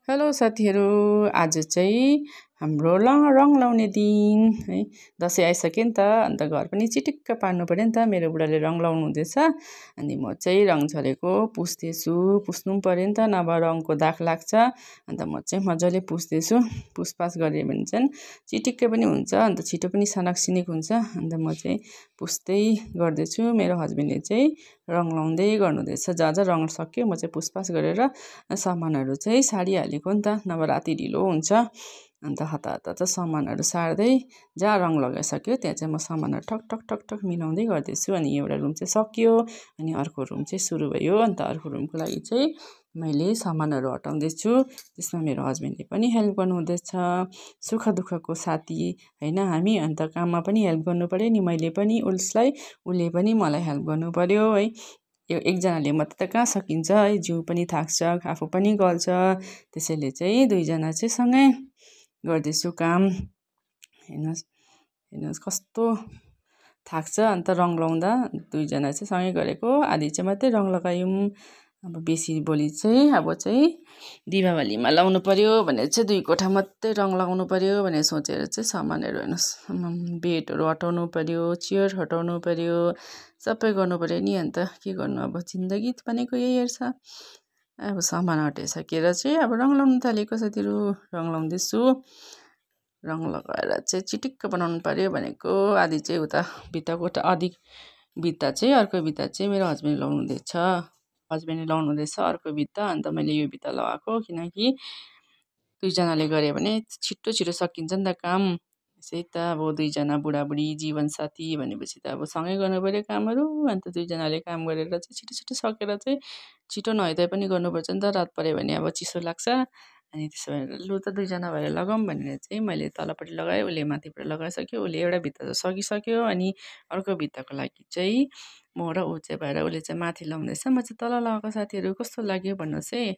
Hello साथीहरू। आज चाहिँ हाम्रो रङ लाउने दिन है। दसैँ आइसक्यो नि त, अन्त घर पनि चिटिक्क पार्नु पऱ्यो नि त। मेरो बुढाले रङ लाउनु हुँदैछ, अनि म चाहिँ रङ छलेको पुस्दैछु। पुस्नु पनि पऱ्यो नि त, नभए रङको दाग लाग्छ। अन्त म चाहिँ मजाले पुस्दैछु। पुसपास गऱ्यो भने चाहिँ चिटिक्कै पनि हुन्छ, अन्त छिटो पनि सनाकसिनिक हुन्छ। अन्त म चाहिँ पुस्दै गर्दैछु। मेरो हस्बेन्डले चाहिँ रङ लाउँदै गर्नुहुँदैछ। जहाँ जहाँ रङ सक्यो म चाहिँ पुसपास गरेर सामानहरू चाहिँ सारिहालेको नि त, नभए राति ढिलो हुन्छ। अन्त हतार हतार चाहिँ सामानहरू सार्दै, जहाँ रङ लगाइसक्यो त्यहाँ चाहिँ म सामानहरू ठक ठक ठक ठक मिलाउँदै गर्दैछु। अनि एउटा रुम चाहिँ सकियो, अनि अर्को रुम चाहिँ सुरु भयो। अन्त अर्को रुमको लागि चाहिँ मैले सामानहरू हटाउँदैछु। त्यसमा मेरो हस्बेन्डले पनि हेल्प गर्नुहुँदैछ। सुख दुःखको साथी होइन हामी, अन्त काममा पनि हेल्प गर्नु पऱ्यो नि, मैले पनि उसलाई, उसले पनि मलाई हेल्प गर्नु पऱ्यो है। यो एकजनाले मात्रै त कहाँ सकिन्छ है, जिउ पनि थाक्छ, आफू पनि गल्छ। त्यसैले चाहिँ दुईजना चाहिँ सँगै गर्दैछु काम। हेर्नुहोस् कस्तो थाक्छ। अन्त रङ लाउँदा दुईजना चाहिँ सँगै गरेको, आधी चाहिँ मात्रै रङ लगायौँ। अब बेसी भोलि चाहिँ दीपावलीमा लाउनु पऱ्यो भनेर चाहिँ 2 कोठा मात्रै रङ लगाउनु पऱ्यो भनेर सोचेर चाहिँ सामानहरू हेर्नुहोस्, बेडहरू हटाउनु पऱ्यो, चेयर हटाउनु पऱ्यो, सबै गर्नु पऱ्यो नि। अन्त के गर्नु, अब जिन्दगी भनेको यही हेर्छ। अब सामान हटाइसकेर चाहिँ अब रङ लाउनु थालेको साथीहरू, रङ लाउँदैछु। रङ लगाएर चाहिँ चिटिक्क बनाउनु पऱ्यो भनेको। आधी चाहिँ उता भित्ताको आधी भित्ता चाहिँ, अर्को भित्ता चाहिँ मेरो हस्बेन्डले लाउनुहुँदैछ अर्को भित्ता। अन्त मैले यो भित्ता लगाएको किनकि दुईजनाले गऱ्यो भने छिटो छिटो सकिन्छ नि त काम। त्यसै त अब दुईजना बुढाबुढी जीवनसाथी भनेपछि त अब सँगै गर्नु पऱ्यो कामहरू। अन्त दुईजनाले काम गरेर चाहिँ छिटो छिटो सकेर चाहिँ छिटो नुहाइ पनि गर्नुपर्छ नि त, रात पऱ्यो भने अब चिसो लाग्छ। अनि त्यसो भएर लु त दुईजना भएर लगाऊँ भनेर चाहिँ मैले तलपट्टि लगाएँ, उसले माथिबाट लगाइसक्यो। उसले एउटा भित्ता त सकिसक्यो, अनि अर्को भित्ताको लागि चाहिँ म र ऊ चाहिँ भएर उसले चाहिँ माथि लाउँदैछ, म चाहिँ तल लगाएको। साथीहरू कस्तो लाग्यो भन्नुहोस् है।